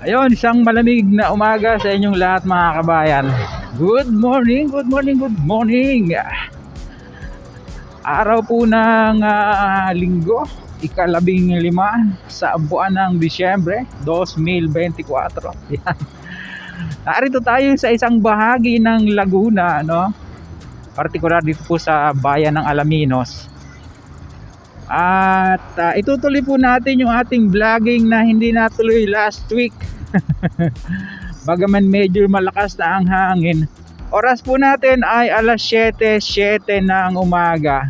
Ayun, isang malamig na umaga sa inyong lahat mga kabayan. Good morning, good morning, good morning. Araw po ng linggo, ika-15 sa buwan ng Disyembre 2024. Yan. Narito tayo sa isang bahagi ng Laguna, no? Partikular dito po sa bayan ng Alaminos. At itutuloy po natin yung ating vlogging na hindi natuloy last week. Bagaman medyo malakas na ang hangin. Oras po natin ay alas 7:07 ng umaga.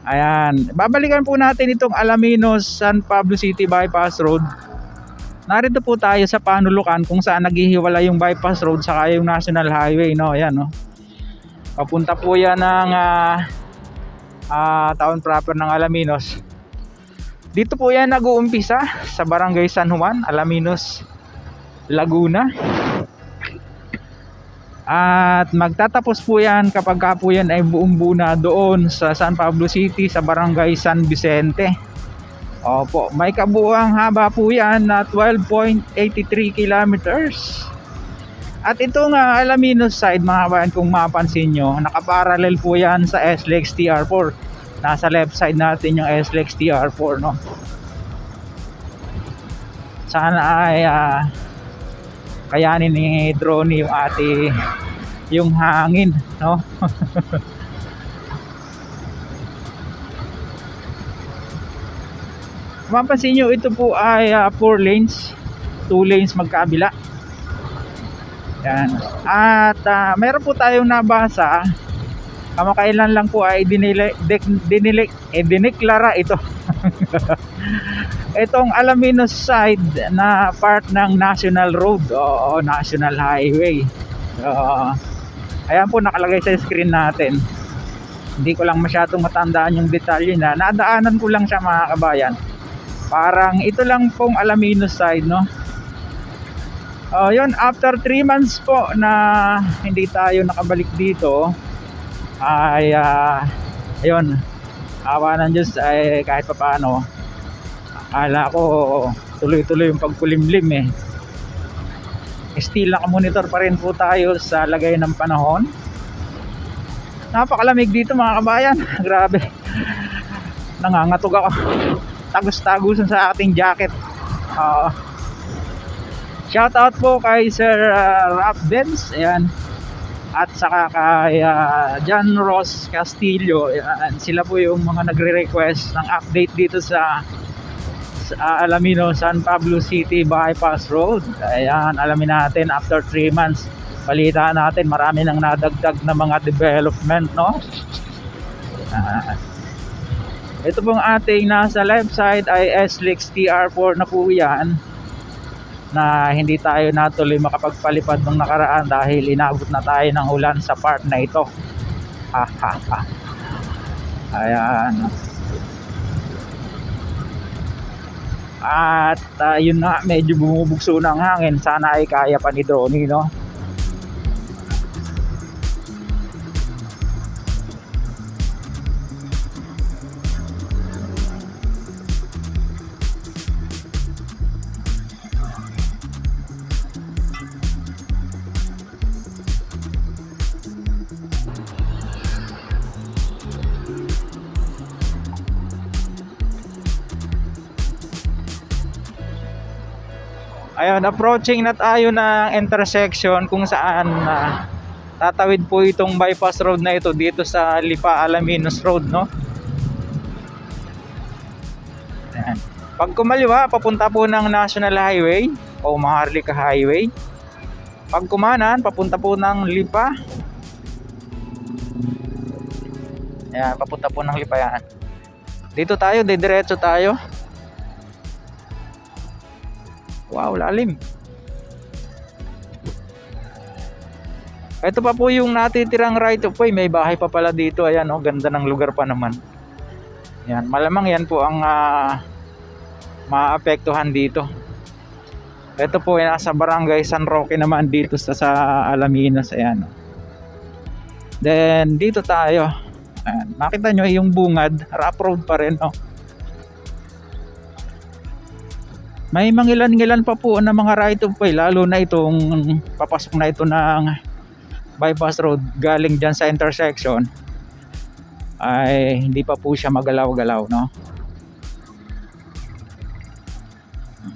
Ayan, babalikan po natin itong Alaminos San Pablo City Bypass Road. Narito po tayo sa Panulukan kung saan naghihiwala yung bypass road sa yung National Highway, no? Ayan, no. Papunta po yan ng town proper ng Alaminos. Dito po yan nag-uumpisa sa Barangay San Juan, Alaminos, Laguna. At magtatapos po yan kapag ka po yan ay buong buo na doon sa San Pablo City sa Barangay San Vicente. Opo, may kabuuang haba po yan na 12.83 kilometers. At itong Alaminos side mga kabayan, kung mapansin nyo, nakaparallel po yan sa SLEX TR4. Nasa left side natin yung SLEX TR4, no? Sana ay kayanin ni drone yung hangin, no? Mapansin nyo, ito po ay 4 lanes, 2 lanes magkabila. Yan. At meron po tayong nabasa, kamakailan lang po ay dineklara ito. Itong Alaminos side na part ng National Road o National Highway. Ayan po nakalagay sa screen natin. Hindi ko lang masyadong matandaan yung detalye na nadaanan ko lang siya mga kabayan. Parang ito lang pong Alaminos side, no? Yun, after 3 months po na hindi tayo nakabalik dito ay ayun, awa ng Diyos ay kahit papaano akala ko tuloy-tuloy yung pagkulimlim eh. Still nakamonitor pa rin po tayo sa lagay ng panahon. Napakalamig dito mga kabayan. Grabe, nangangatog ako. Tagus-tagusan sa ating jacket. Shout out po kay Sir Rap Benz, ayan. At saka kay John Ross Castillo, ayan. Sila po yung mga nagre-request ng update dito sa Alaminos San Pablo City Bypass Road. Ayan, alamin natin after 3 months. Balita natin marami nang nadagdag na mga development, no? Ito pong ating nasa left side ay SLEX TR4 na po yan, na hindi tayo natuloy makapagpalipad ng nakaraan dahil inabot na tayo ng ulan sa part na ito. Ayan. At yun na, medyo bumubugso ng hangin. Sana ay kaya pa ni Drone, no? Ayun, approaching na tayo ng intersection kung saan tatawid po itong bypass road na ito dito sa Lipa Alaminos Road, no? Ayan. Pag kumaliwa, papunta po ng National Highway o Maharlika Highway. Pag kumanan, papunta po ng Lipa. Ayan, papunta po ng Lipa yan. Dito tayo, didiretso tayo. Wow, lalim. Ito pa po yung natitirang right of way. May bahay pa pala dito. Ayan, oh, ganda ng lugar pa naman. Yan, malamang yan po ang maapektuhan dito. Ito po ay nasa Barangay San Roque naman dito sa Alaminos. Ayan. Then dito tayo. Ayan, makita nyo yung bungad. Rough road pa rin, oh. May mangilan-ngilan pa po na mga right of way, lalo na itong papasok na ito ng bypass road galing dyan sa intersection, ay hindi pa po siya magalaw-galaw, no?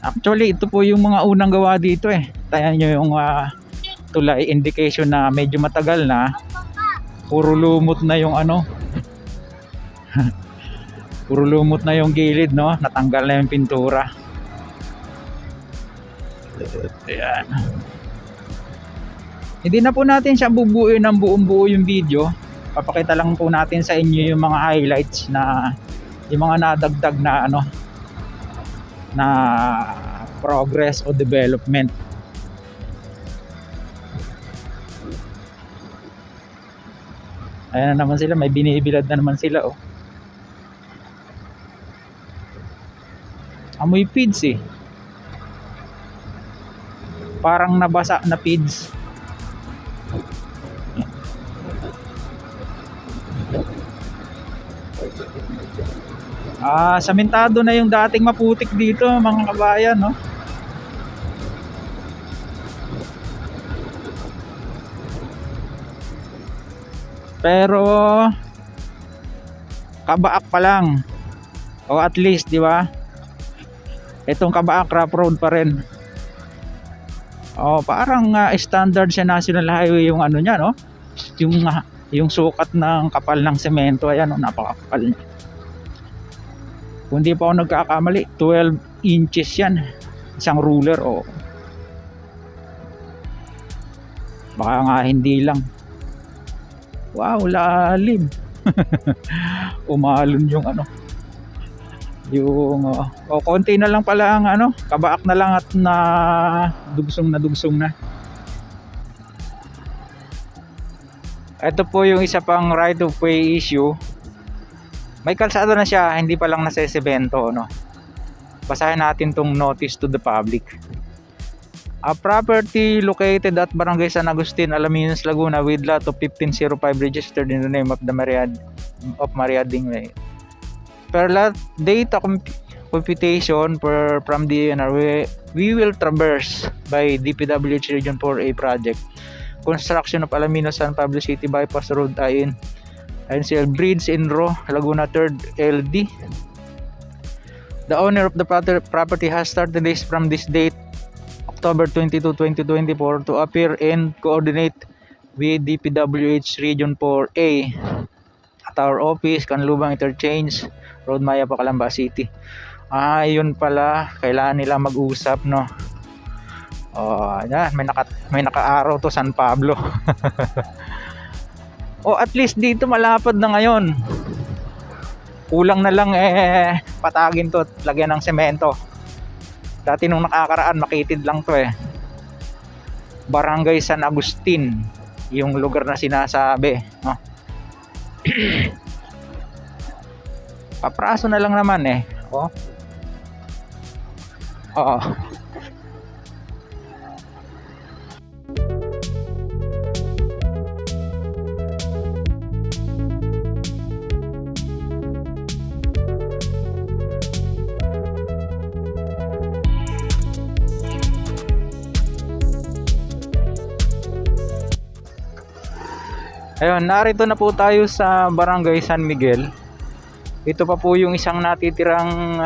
Actually, ito po yung mga unang gawa dito eh. Tayan nyo yung tulay, indication na medyo matagal na. Puro lumot na yung ano. Puro lumot na yung gilid, no? Natanggal na yung pintura. Ayan. Hindi na po natin siya bubuuin ng buong-buo yung video. Papakita lang po natin sa inyo yung mga highlights na yung mga nadagdag na ano, na progress o development. Ayan na naman sila, may binibilad na naman sila, oh. Amoy feeds eh. Parang nabasa na feeds. Samentado na yung dating maputik dito, mga kabayan, no? Pero kabaak pa lang. O at least, di ba? Itong kabaak rough road pa rin. Parang standard sa National Highway yung ano niya, no? Yung sukat ng kapal ng semento, ayan, no? Napakakapal niya. Kung di pa ako nagkakamali, 12 inches yan. Isang ruler, o. Baka nga hindi lang. Wow, lalim. Umalon yung ano. Yung konti na lang pala ang ano, kabaak na lang at na dugsong na. Ito po yung isa pang right of way issue. May kalsada na siya, hindi pa lang nasesemento, no? Basahin natin tong notice to the public. A property located at Barangay San Agustin, Alaminos, Laguna with lot of 1505 registered in the name of the Mariading Way. Per lot data computation from the DNR, we will traverse by DPWH Region 4A project. Construction of Alaminos San Pablo City Bypass Road NCL Bridge in Ro, Laguna 3rd LD. The owner of the property has started this from this date, October 22, 2024, to appear and coordinate with DPWH Region 4A at our office, Canlubang Interchange Road, Mayapa, Calamba City. Yun pala, kailangan nila mag-usap, no? Yan, may naka-araw to San Pablo. At least dito malapad na ngayon. Kulang na lang patagin to at lagyan ng semento. Dati nung nakakaraan makitid lang to eh. Barangay San Agustin yung lugar na sinasabi, no? Papraso na lang naman eh. Oo. Ayun, narito na po tayo sa Barangay San Miguel. Ito pa po yung isang natitirang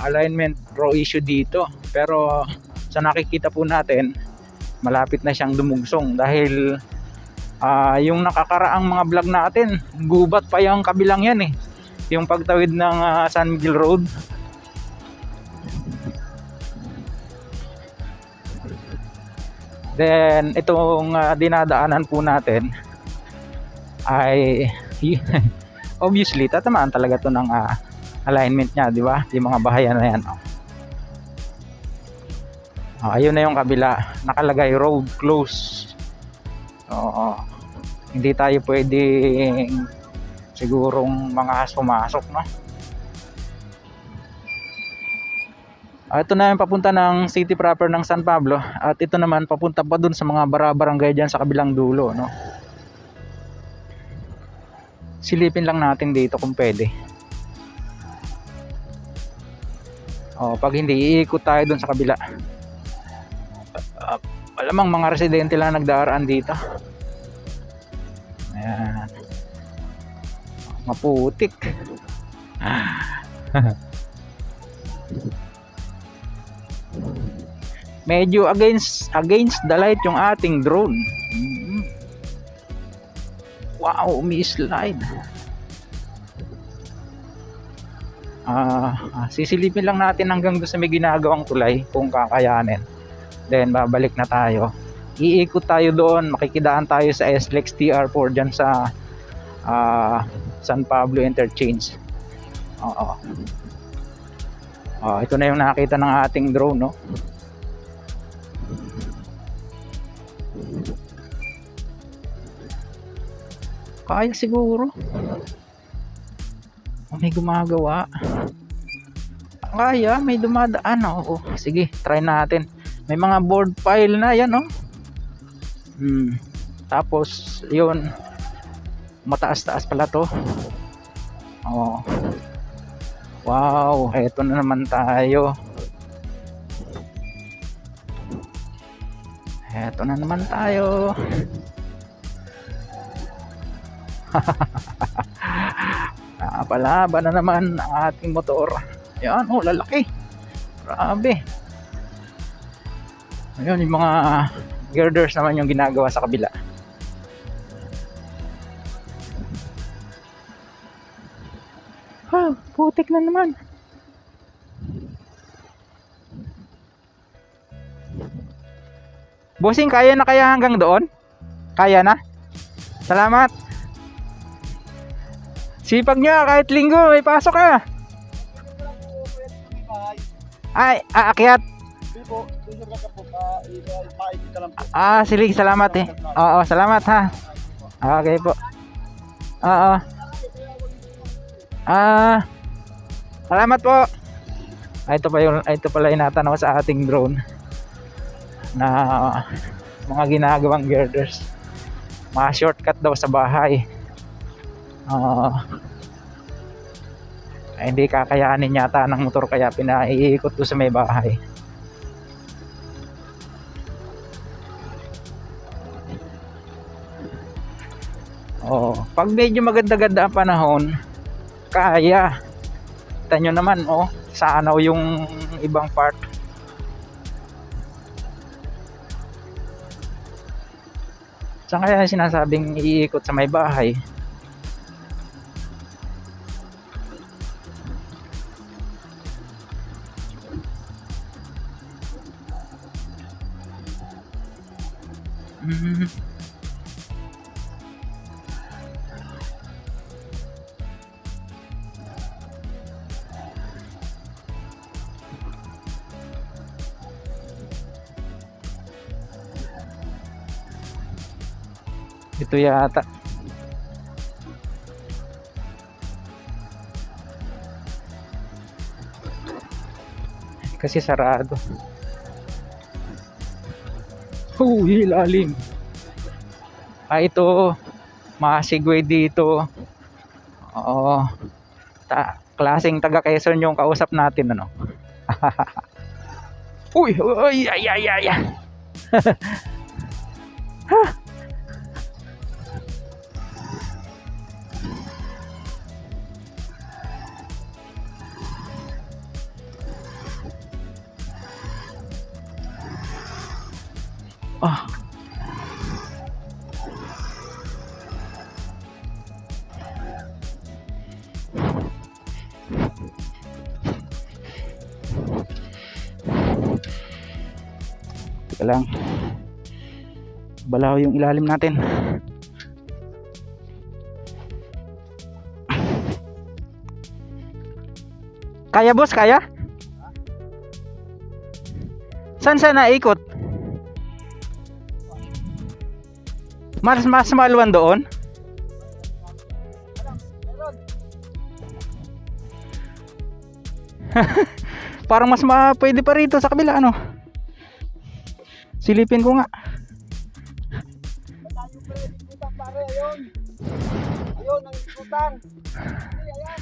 alignment row issue dito. Pero sa nakikita po natin, malapit na siyang dumugsong dahil yung nakakaraang mga vlog natin, gubat pa yung kabilang yan eh. Yung pagtawid ng San Miguel Road. Then itong dinadaanan po natin ay obviously tatamaan talaga to ng alignment niya, di ba? Yung mga bahayan na yan. Ayun na yung kabila, nakalagay road close. Hindi tayo pwedeng sigurong mga pumasok, no? Ito na yung papunta ng city proper ng San Pablo, at ito naman papunta pa dun sa mga barangay dyan sa kabilang dulo, no? Silipin lang natin dito kung pwede. Pag hindi, iikot tayo dun sa kabila. Malamang mga residente lang nagdaraan dito. Ayan. Maputik. Medyo against the light yung ating drone. Wow, umi-slide. Sisilipin lang natin hanggang doon sa may ginagawang tulay kung kakayanin. Then babalik na tayo. Iikot tayo doon, makikidaan tayo sa SLEX TR4 dyan sa San Pablo Interchange. Ito na yung nakita ng ating drone, no? Kaya siguro. May gumagawa. Kaya, may dumadaan. Sige, try natin. May mga board file na yan, no? Tapos, yun. Mataas-taas pala to. Wow, eto na naman tayo. Napalaban na naman ang ating motor. Yan, lalaki. Grabe. Ayun, yung mga girders naman yung ginagawa sa kabila. Putik na naman. Bossing, kaya na kaya hanggang doon? Kaya na? Salamat. Sipag niya, kahit linggo may pasok ka. Ay, aakyat. Sige, salamat eh. Oo, salamat ha. Okay po. Oo. Salamat po. Ito pala yung natanaw sa ating drone na mga ginagawang girders. Mga shortcut daw sa bahay. Hindi kakayanin yata ng motor, kaya pinaiikot ko sa may bahay. Pag medyo maganda-ganda ang panahon, kaya. Kita nyo naman, sanaw yung ibang part. Saan kaya sinasabing iikot sa may bahay? Ito yata. Kasi sarado. Ilalim. Ito. Masigway dito. Klaseng taga Quezon yung kausap natin, ano? Ay. Teka lang, balaw yung ilalim natin. Kaya boss, kaya? Saan naikot? Mas maluwan doon? Parang mas pwede pa rito sa kabila, ano? Silipin ko nga. Ayun ang ikutan. Ayan.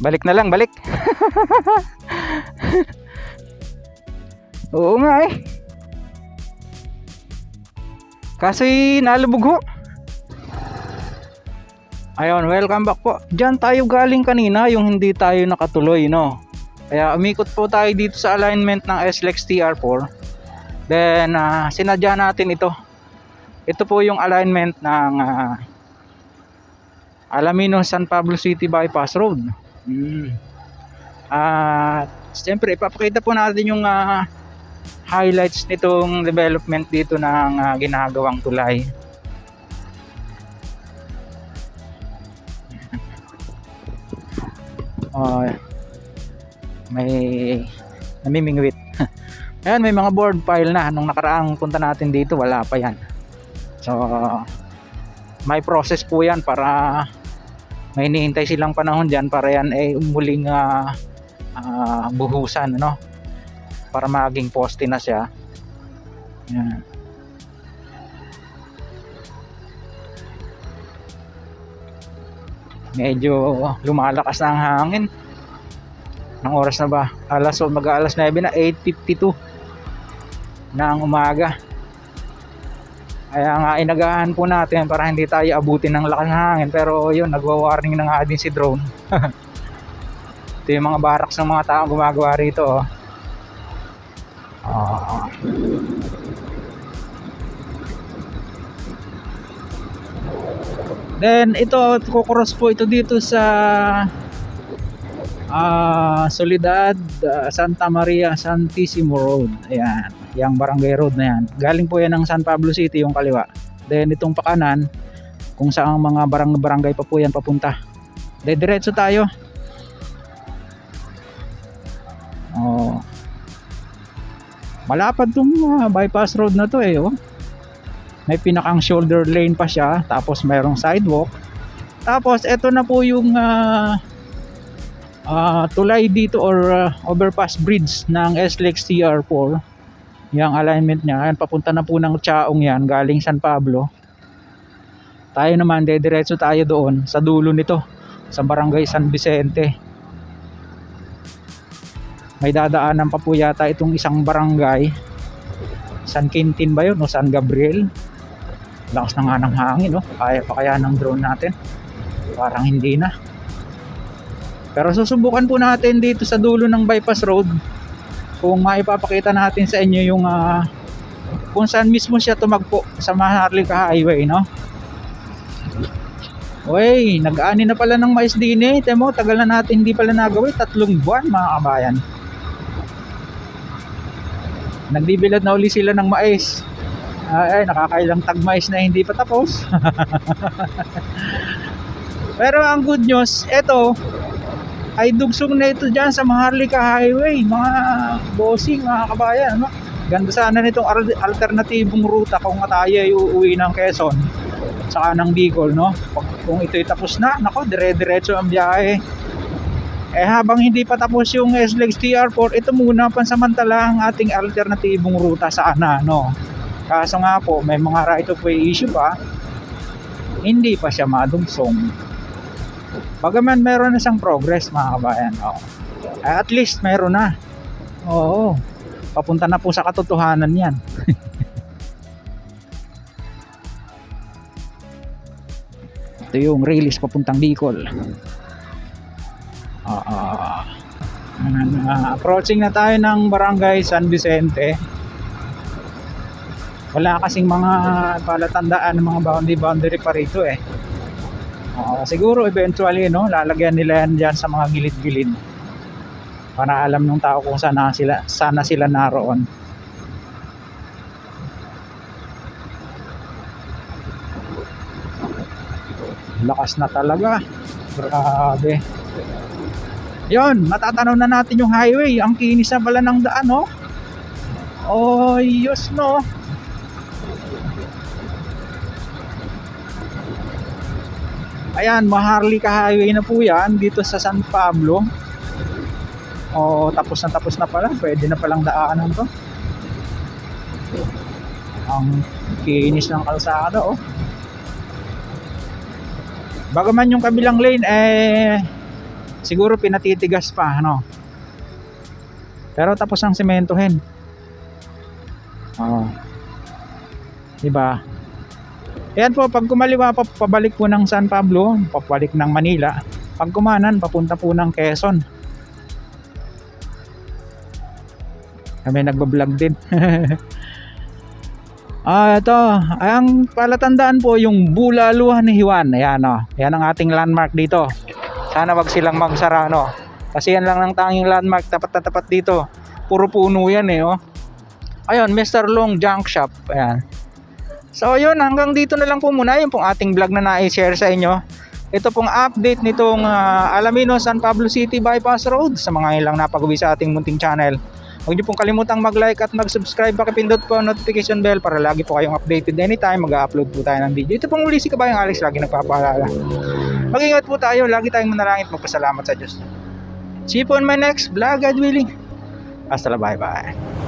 Balik na lang, balik. Oo nga eh. Kasi nalubog ho. Ayun, welcome back po. Diyan tayo galing kanina, yung hindi tayo nakatuloy, no? Kaya umikot po tayo dito sa alignment ng SLEX TR4. Then, sinadya natin ito. Ito po yung alignment ng Alaminos San Pablo City Bypass Road. Siyempre, ipapakita po natin yung highlights nitong development dito ng ginagawang tulay. May namimingwit. Ayan, may mga board pile na. Nung nakaraang punta natin dito, wala pa yan. So, may process po yan para may hinihintay silang panahon dyan para yan ay muling buhusan, no? Para maging poste na siya. Yan. Medyo lumalakas na ang hangin. Anong oras na ba? Mag-aalas 9 na, 8:52 ng umaga. Kaya nga inagahan po natin para hindi tayo abutin ng lakas ng hangin. Pero yun, nagwa-warning na nga din si drone. Ito yung mga barracks ng mga taong gumagawa rito. Then ito, kukuros po ito dito sa Soledad, Santa Maria Santissimo Road. Ayan, yung barangay road na yan. Galing po yan ng San Pablo City yung kaliwa. Then itong pakanan, kung saan mga barangay pa po yan papunta. Then diretso tayo. Malapad itong bypass road na to eh. May pinakang shoulder lane pa siya. Tapos mayroong sidewalk. Tapos ito na po yung tulay dito or overpass bridge ng SLEX TR4. Yung alignment niya, ayan, papunta na po ng Chaong yan, galing San Pablo. Tayo naman, diretso tayo doon sa dulo nito, sa barangay San Vicente. May dadaanan pa po yata itong isang barangay, San Quintin ba yun o San Gabriel. Lakas na nga ng hangin, kaya pa kaya ng drone natin? Parang hindi na. Pero susubukan po natin dito sa dulo ng bypass road kung maipapakita natin sa inyo yung kung saan mismo siya tumagpo sa Maharlika Highway, no? Uy, nag-ani na pala ng mais din eh. Temo, tagal na natin hindi pala nagawin. 3 buwan mga kabayan. Nagbibilad na uli sila ng mais. Nakakailang tag mais na hindi pa tapos. Pero ang good news, eto ay dugsong na ito dyan sa Maharlika Highway, mga bossing, mga kabayan, no? Ganda sana nitong alternatibong ruta kung tayo ay uuwi ng Quezon saka ng Bicol, no? Kung ito'y tapos na, nako, dire-diretso ang biyahe. Habang hindi pa tapos yung SLEX TR4, ito muna pansamantala ang ating alternatibong ruta sana, no? Kaso nga po, may mga right of way issue pa, hindi pa siya madugsong. Bagaman meron na siyang progress mga kabayan. At least meron na. Oo. Papunta na po sa katotohanan yan. Ito yung release papuntang Bicol. Approaching na tayo ng barangay San Vicente. Wala kasing mga palatandaan ng mga boundary pa rito eh. Siguro eventually, no, lalagyan nila yan dyan sa mga gilid-gilid para alam ng tao kung sana sila naroon. Lakas na talaga, grabe. Yon, matatanaw na natin yung highway. Ang kinis na pala ng daan, no? Yos, no? Ayan, Maharlika Highway na po yan dito sa San Pablo. Tapos na pala. Pwede na palang daanan to. Ang kinis ng kalsada, oh. Bagaman yung kabilang lane siguro pinatitigas pa, ano. Pero tapos ang sementohin. Oh. Diba? Ayan po, pag kumaliwa pa, pabalik po ng San Pablo, pabalik ng Manila. Pag kumanan, papunta po ng Quezon. Kami nagbablog din. Ito, ang palatandaan po yung Bulaluhan ni Juan. Ayan, oh. Ayan ang ating landmark dito. Sana wag silang magsara, no. Kasi yan lang ang tanging landmark, tapat na tapat dito. Puro puno yan, oh. Ayun, Mr. Long Junk Shop. Ayan. So ayun, hanggang dito na lang po muna yung pong ating vlog na na-share sa inyo. Ito pong update nitong Alaminos San Pablo City Bypass Road sa mga ilang napag-uwi sa ating munting channel. Huwag niyo pong kalimutang mag-like at mag-subscribe, pakipindot po ang notification bell para lagi po kayong updated anytime mag-upload po tayo ng video. Ito pong uli si Kabayang Alex, lagi nagpapaalala. Mag-ingat po tayo, lagi tayong manalangin at magpasalamat sa Diyos. See you po in my next vlog, God willing. Hasta la, bye-bye.